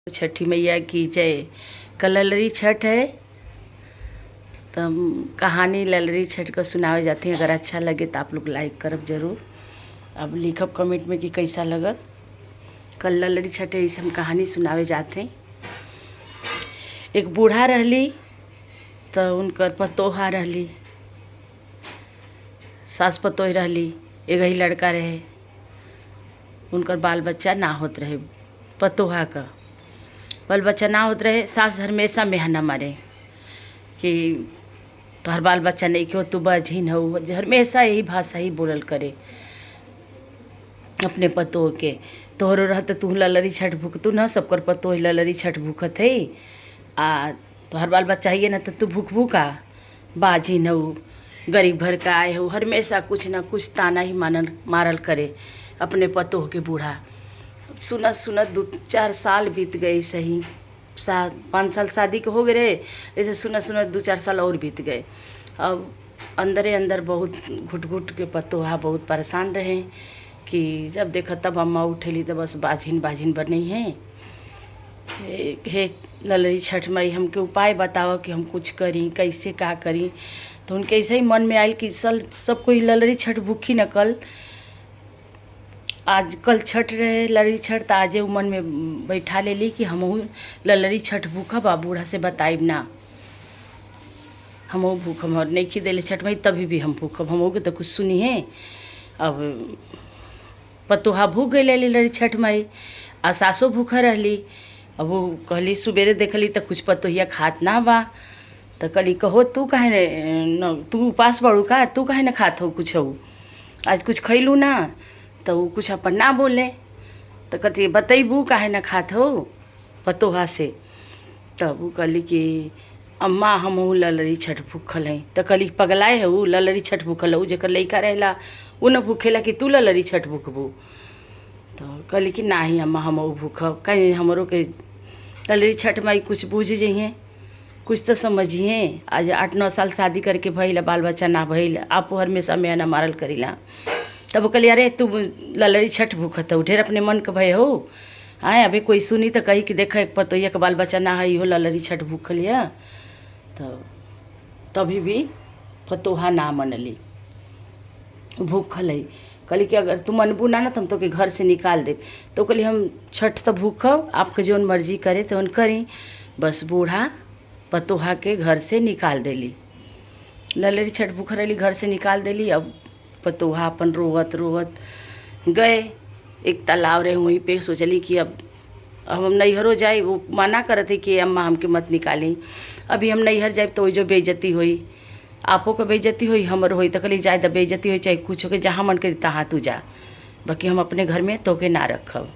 छठी मैया की जय। कल ललरी छठ है तो हम कहानी ललरी छठ को सुनावे जाती है। अगर अच्छा लगे तो आप लोग लाइक करब जरूर। अब लिखब कमेंट में कि कैसा लगल। कल ललरी छठ है, इसे हम कहानी सुनावे जाते हैं। एक बूढ़ा रहली तो उनकर पतोहा रहली, सास पतोह रहली। एक ही लड़का रहे, उनकर बाल बच्चा ना होत रहे। पतोहा का बाल बच्चा ना होत रहे। सास हमेशा मेहना मारे कि तोहर बाल बच्चा नहीं क्यों, तू बझिन हो। हमेशा यही भाषा ही बोलल करे अपने पतोह के। तोहरो रहते तू ललरी छठ भूखतू न, सबकर पतोह ललरी छठ भूखत है। आ तोहर बाल बच्चा ही ना तो तू भूखबू का, बाझिन हो, गरीब घर का आए हो। हमेशा कुछ ना कुछ ताना ही मारल करे अपने पतोह के बूढ़ा। सुनत सुनत 2-4 साल बीत गए। सही 5 साल शादी के हो गए रहे, ऐसे सुनत सुनत 2-4 साल और बीत गए। अब अंदरे अंदर बहुत घुट घुट के पतोहा बहुत परेशान रहे कि जब देखा तब अम्मा उठेली तो बस बाझिन बाझिन बनी है। हे ललरी छठ माई, हमके उपाय बताओ कि हम कुछ करी, कैसे का करी। तो उनके ऐसे ही मन में आयल कि सब कोई ललरी छठ भूखी न। आज कल छठ रहे ललरी छठ, तो आजे उ मन में बैठा लेली कि हमहू ललरी छठ भूखब। आ बूढ़ा से बताइब ना, हमहू भूखब। और नहीं खिदेले छठ माई तभी भी हम भूखब, हमहू के तो कुछ सुनी है। अब पतोहा भूख गई ललरी छठ माई, आ सासो भूखा रहली। अब वो कहली, सुबेरे देखली तो कुछ पतोहिया खात ना बा। तो कहली, कहो तू काहे न, तू उपास बड़ू का, तू काहे न खात हो कुछ हो, आज कुछ खैलू ना। तो वो कुछ अपन ना बोले। तो कहती बतैबू काहे न खात हो पतोहा से। तब वो कहली कि अम्मा हमहू ललरी छठ भूखल हैं। तो कहली पगलाए है, वो ललरी छठ भूखल है, जेकर लइका रहेला उ न भूखेला कि तू ललरी छठ भूखबू। तो कहली कि नाही अम्मा हमहू भूखब। कहीं हमरो के ललरी छठ माई कुछ बूझ जइए, कुछ तो समझिए। आज 8-9 साल शादी करके भइल, बाल बच्चा ना भइल, आप हमेशा में ना मारल करीला। तब कहली अरे तू ललरी छठ भूखत हो, ढेर अपने मन के भय हो। आए अभी कोई सुनी तो कही कि देखा एक पतोहिया के बाल बच्चा ना है, इहो ललरी छठ भूखल है। तो तभी भी पतोहा ना मनली, भूखल है। कहली कि अगर तू मनबू ना तो हम तो के घर से निकाल दे। तो कहली हम छठ तो भूखब, आपके जौन मर्जी करे तो करी। बस बूढ़ा पतोहा के घर से निकाल देली, ललरी छठ भूख रही घर से निकाल देली। अब पतोहा अपन रोवत रोवत गए एक तालाब रहे, वहीं पे सोचली कि अब हम नैहरों जाए। वो मना करत है कि अम्मा हमके मत निकाली, अभी हम नैहर जाए तो जो बेइज्जती होई, आपो के बेइज्जती होई, हमर होई। तो कहली जाए तो बेइज्जती होई चाहे कुछ हो के, जहाँ मन करी तहाँ तू जा, बाकी हम अपने घर में तोके ना रखब।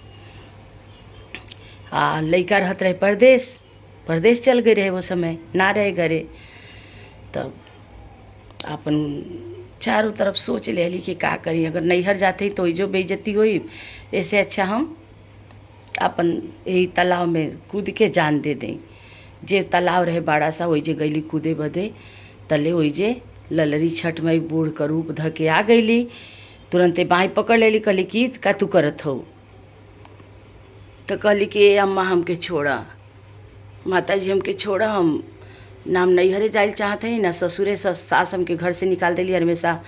लइका रहत रहे परदेश चल गए रहे, वो समय ना रहे घरे। तब अपन चारों तरफ सोच लेली कि का करी, अगर नैहर जाते ही तो जो बेइज्जती हुई, ऐसे अच्छा हम अपन यही तालाब में कूद के जान दे दें। जे तालाब रहे बड़ा सा, वही जे गईली कूदे बदे, तले वही जे ललरी छठ माई बूढ़ का रूप ध के आ गईली। तुरंते बाँह पकड़ लेली, कहली कि का तू करत हो। तो कहली कि अम्मा हमके छोड़ा, माता जी हमके छोड़ा, हम नाम नैहरे जाइल चाहते हैं ना ससुरे सास हमके घर से निकाल देली। हमेशा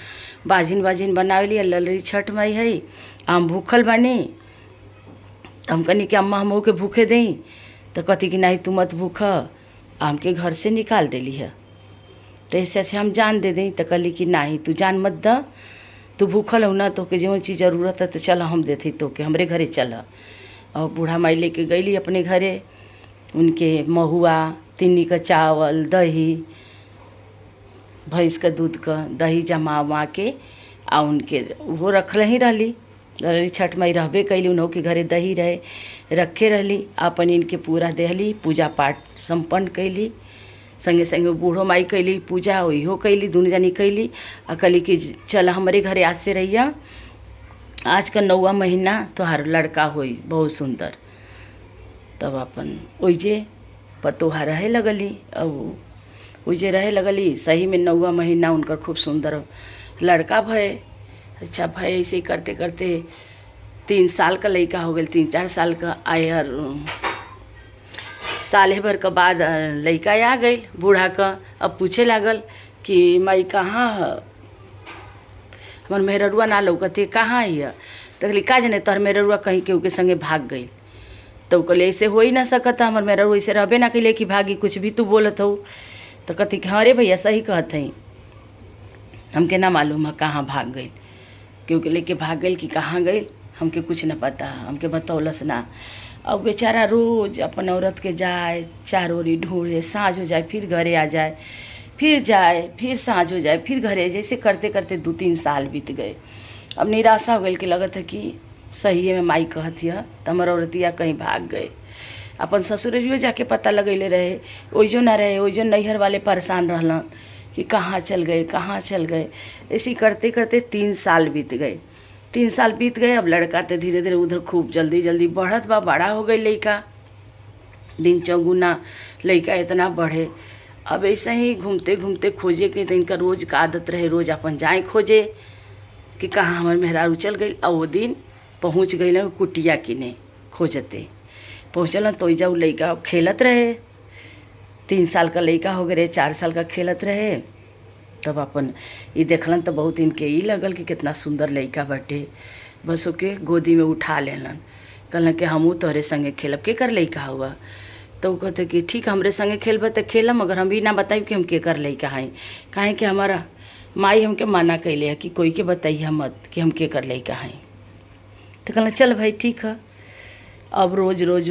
बाझिन बाझिन बनावेली, ललरी छठ माई है, हम भूखल बानी। तो हम कहनी कि अम्मा हमहू के भूखे दें। तो कहती कि नहीं तू मत भूख, हमके घर से निकाल देली है, तो ऐसे हम जान दे दें। तो कहली कि नहीं तू जान मत द, तू भूखल हो ना, तो के जो चीज़ ज़रूरत है तो चल हम देते तो के हमरे घरे चल। और बूढ़ा माई लेके गईली अपने घरे। उनके महुआ, तीनी का चावल, दही, भैंस का दूध का दही जमा के आ उनके वो रखल ही रहली। ललरी छठ माई रहबे कैली, उन्हों के घरे दही रहे, रखे रहली। अपन इनके पूरा देहली, पूजा पाठ संपन्न कैली। संगे संगे बूढ़ो माई कैली पूजा, वही कैली, दोनों जनी कैली। आ कहली कि चल हमारे घरे आज से रहिया, आज का 9वां महीना तोहार लड़का होई बहुत सुंदर। तब अपन ओइजे पतोहा रहे लगली। अब ओइजे रहे लगली, सही में 9वां महीना उनकर खूब सुंदर लड़का भय। अच्छा भय, ऐसे करते करते 3 साल का लड़का हो गया, 3-4 साल का आए। और साले भर के बाद लड़का आ गई बूढ़ा का। अब पूछे लागल कि माई कहाँ है, हमार मेहरुआ ना लौकते कहाँ है। तो कहली का जाने तोहर मेहरुआ कहीं केहू के संगे भाग गई। तो कहले ऐसे हो ही ना सकता, हमार मेहरुआ ऐसे रहबे ना कैले कि भागी, कुछ भी तू बोलत हो। तो कहती कि हाँ रे भैया सही कहत हई, हमके ना मालूम है कहाँ भाग गई, क्योंकि लेके भाग गई कि कहाँ गई हमके कुछ न पता, हमके बतौलस ना। अब बेचारा रोज़ अपन औरत के जाए चार ओरी ढूंढे, साँझ हो जाए फिर घरे आ जाए, फिर जाए फिर साँझ हो जाए फिर घरे, जैसे करते करते 2-3 साल बीत गए। अब निराशा हो गई कि लगत है कि सही में माई कहती है तो हमार औरतिया कहीं भाग गए। अपन ससुरियो जाके पता लगैले रहे, ओइजो ना रहे, ओइजो नैहर वाले परेशान रहलन कि कहाँ चल गए कहाँ चल गए। ऐसे करते करते 3 साल बीत गए। 3 साल बीत गए। अब लड़का तो धीरे धीरे उधर खूब जल्दी जल्दी बढ़त बा, बड़ा हो गई लड़का, दिन चौगुना लड़का इतना बढ़े। अब ऐसे ही घूमते घूमते खोजे के तो इनका रोज़ का आदत रहे, रोज़ अपन जाए खोजे कि कहाँ हमार मेहरारू चल गई। और वो दिन पहुँच गई ना कुटिया किने खोजते, पहुँचल तो ओइजा उ लड़का खेलत रहे। 3 साल का लड़का हो गए, 4 साल का खेलत रहे। तब अपन ये देखलन तो बहुत इनके ई लगल कि कितना सुंदर लड़का बाटे। बस ओके गोदी में उठा लेलन, कहलन कि हमहू तोहरे संगे खेलब। के कर लड़का हुआ? तो वो कहते कि ठीक हमरे संगे खेलब तो खेलम, मगर हम भी ना बताइब कि हम के कर लड़का हई। काहे कि हमारा माई हमके मना कैले है कि कोई के बताइए मत कि हम के कर लड़का हई। तो कहलन चल भाई ठीक है। अब रोज़ रोज़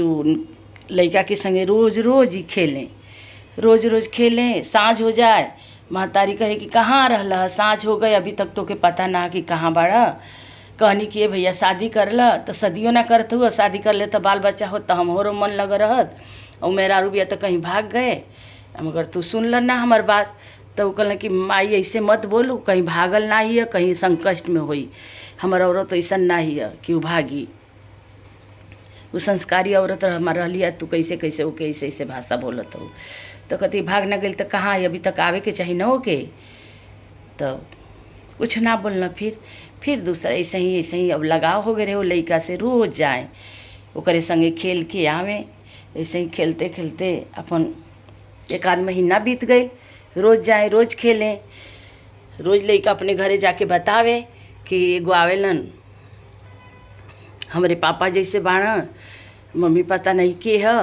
लड़का के संगे रोज़ रोज़ ही खेलें, रोज़ रोज़ खेलें। साँझ हो जाए, महतारी कहे कि कहाँ रहला, साँझ हो गए अभी तक तो के पता ना कि कहाँ बड़ा। कहनी कि भैया शादी कर ल तो सदियों ना करत हुआ, शादी कर ले तो बाल बच्चा हो तो हमरो मन लग रहत, और मेरा रुबिया तो कहीं भाग गए, मगर तू सुन ल ना हमार बात। तो वो कहलन कि माई ऐसे मत बोलू, कहीं भागल ना ही है, कहीं संकष्ट में होई, हमार औरत तो ऐसा ना ही है कि वो भागी। वो संस्कारी औरत हमार रहली है, तू कैसे कैसे ओके ऐसे ऐसे भाषा बोलत हो। तो कहती भाग ना गई तो कहाँ अभी तक आवे के चाहिए न ओके। तो कुछ ना बोलना। फिर दूसरा ऐसे ही अब लगाव हो गए रहे वो लड़का से, रोज़ जाए ओकरे संगे खेल के आवे। ऐसे ही खेलते खेलते अपन 1 आध महीना बीत गई। रोज़ जाए रोज़ खेलें, रोज़ लड़का अपने घरे जाके बतावे कि एगो आवेलन हमरे पापा जैसे बाण, मम्मी पता नहीं के है,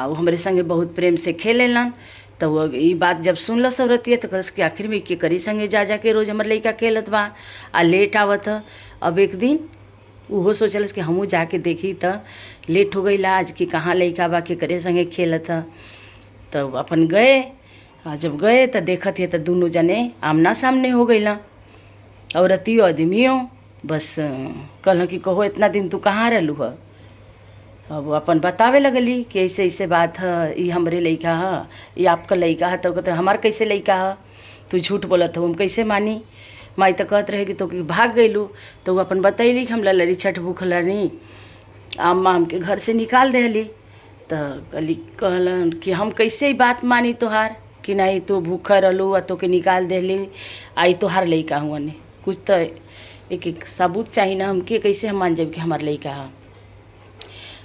वो हमारे संगे बहुत प्रेम से खेलेलन। तो वो ये बात जब सुनल सौरतिया तो कहस कि आखिर में के करी संगे जा के रोज़ हमारे लड़का खेलत बा आ लेट आवत है। अब एक दिन वो सोचलस कि हमहू जाके देखी तो लेट हो गई आज कि कहाँ लड़का बा के करे संगे खेलत है। तो अपन गए, जब गए तो देखत है तो दोनों जने आमना सामने हो गई, औरतियों आदमियों। बस कहल कि कहो इतना दिन तू कहाँ रहलू है। अब अपन बतावे लगली कि ऐसे ऐसे बात है, ये हमरे लड़का है, ये आपका लड़का है। तो कहते हमार कैसे लड़का है, तू झूठ बोलत हो, हम कैसे मानी। माई तो कहत रहे कि तो कि भाग गईलू। तो वो अपन बतैली कि हम ललरी छठ भूखलनी, अम्मा हमके घर से निकाल देली। तो कहलन कि हम कैसे ही बात मानी तोहार कि नहीं तू भूखा रहलू आ तो के निकाल देली, आई तोहार लड़का हुआ ने। कुछ तो एक सबूत चाहिए ना, हमके कैसे हम मान जाब कि हमार लड़का है।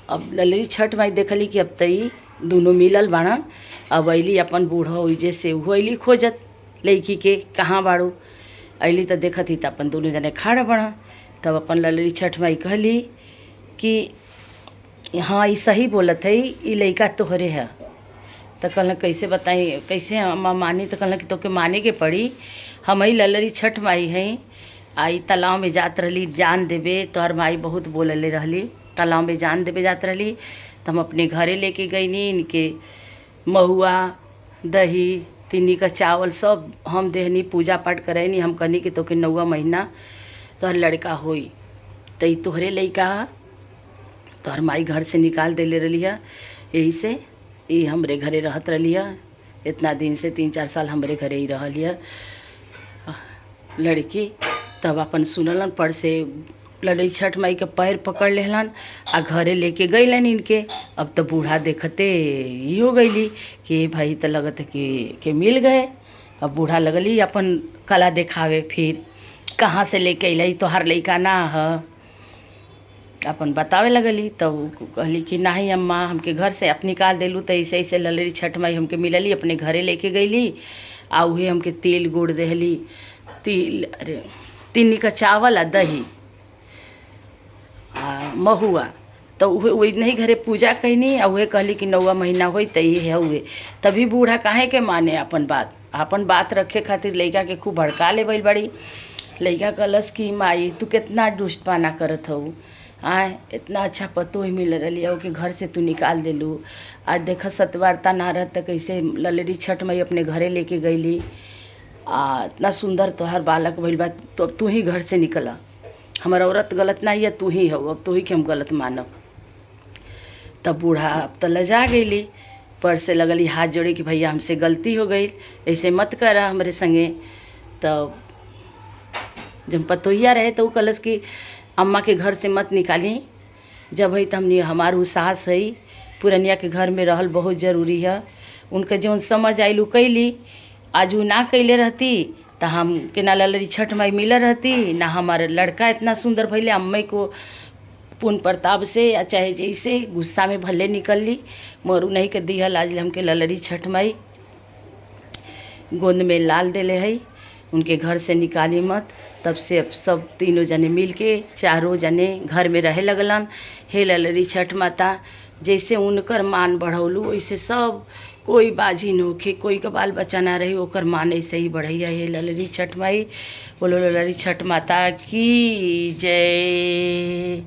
अब ललरी छठ माई देखली कि अब तई दोनों मिलल बाड़न। अब अली अपन बूढ़ा उजे से वो अली खोजत लड़की के कहाँ बाड़ू। अली तो देखत ही तो अपन दोनों जने खड़ा बड़ा। तब अपन ललरी छठ माई कहली कि हाँ ये सही बोलत है, ये लड़का तोहरे है। तो कहल कैसे बताई, कैसे अम्मा मानी। तो कहल कि तोके माने के पड़ी, हम ही ललरी छठ माई हैं। आई तालाब में जात रहली जान देवे, तोहर माई बहुत बोलले रहली, तालाब में जान देवे जात रहली। तो हम अपने घरे लेके गईनी, इनके महुआ दही तीनी का चावल सब हम देहनी, पूजा पाठ करैनी। हम कहनी कि तोके 9वां महीना तोहर लड़का होई, तो ई तोहरे लड़का तोहर माई घर से निकाल देले रही है, यही से ये हमरे घरे रहत रही है। इतना दिन से 3-4 साल हमरे घरे ही रहली है लड़की। तब अपन सुनलन पर से लड़ई छठ माई के पैर पकड़ लेहलन आ घरे लेके गईलन इनके। अब तो बूढ़ा देखते ही हो गईली कि भाई तो लगत है कि मिल गए। अब बूढ़ा लगली अपन कला दिखावे, फिर कहाँ से लेके अइला, तो हर लड़का ना है। अपन बतावे लगली। तब कहली कि नहीं अम्मा हमके घर से आप निकाल देलू तो ऐसे ऐसे ललरी छठ माई हमके मिलली, अपने घरे लेके गईली आ उहे हमके तेल गुड़ देहली, अरे तीनी का चावल आ दही आ महुआ। तो वही नहीं घरे पूजा कैनी आ उहे कहली कि 9वां महीना होई त ये हुए। तभी बूढ़ा काहे के माने अपन बात रखे खातिर लइका के खूब भड़का ले गइल बड़ी। लइका कहलस कि माई तू कितना दुष्ट पाना करत हऊ, आए इतना अच्छा पतो ही मिल रही है कि घर से तू निकाल देलू। आज देख सतवारता ना रहत त कैसे ललरी छठ माई अपने घरे लेके गईली आ इतना सुंदर तोहर बालक भइल बा, तो अब तू ही घर से निकला। हमार औरत गलत नहीं है, तू ही हो, अब तू ही के हम गलत मानब। तब बूढ़ा अब तो लजा गईली, पर से लगली हाथ जोड़े कि भैया हमसे गलती हो गई, ऐसे मत करा हमरे संगे। तब जब पतोहिया रहे तो कहलस कि अम्मा के घर से मत निकाली, जब है तमनी हमार सास है, पुरनिया के घर में रहल बहुत ज़रूरी है। उनके जौन समझ आइलू कैली, आज उ ना कैले रहती तो हम के ना ललरी छठ माई मिल रहती, ना हमारे लड़का इतना सुंदर भैले। अम्मे को पुण्य प्रताप से या चाहे जैसे गुस्सा में भले निकल ली, मोरू नहीं के दिहल आज हमके ललरी छठ माई गोंद में लाल देले है, उनके घर से निकाली मत। तब से अब सब तीनों जने मिल के चारों जने घर में रहे लगलन। हे ललरी छठ माता, जैसे उनकर मान बढ़ौलू वैसे सब कोई बाजी न होखे, कोई का बाल बच्चा ना रही ओकर मान ऐसे ही बढ़ैया। हे ललरी छठ माई, बोलो ललरी छठ माता की जय।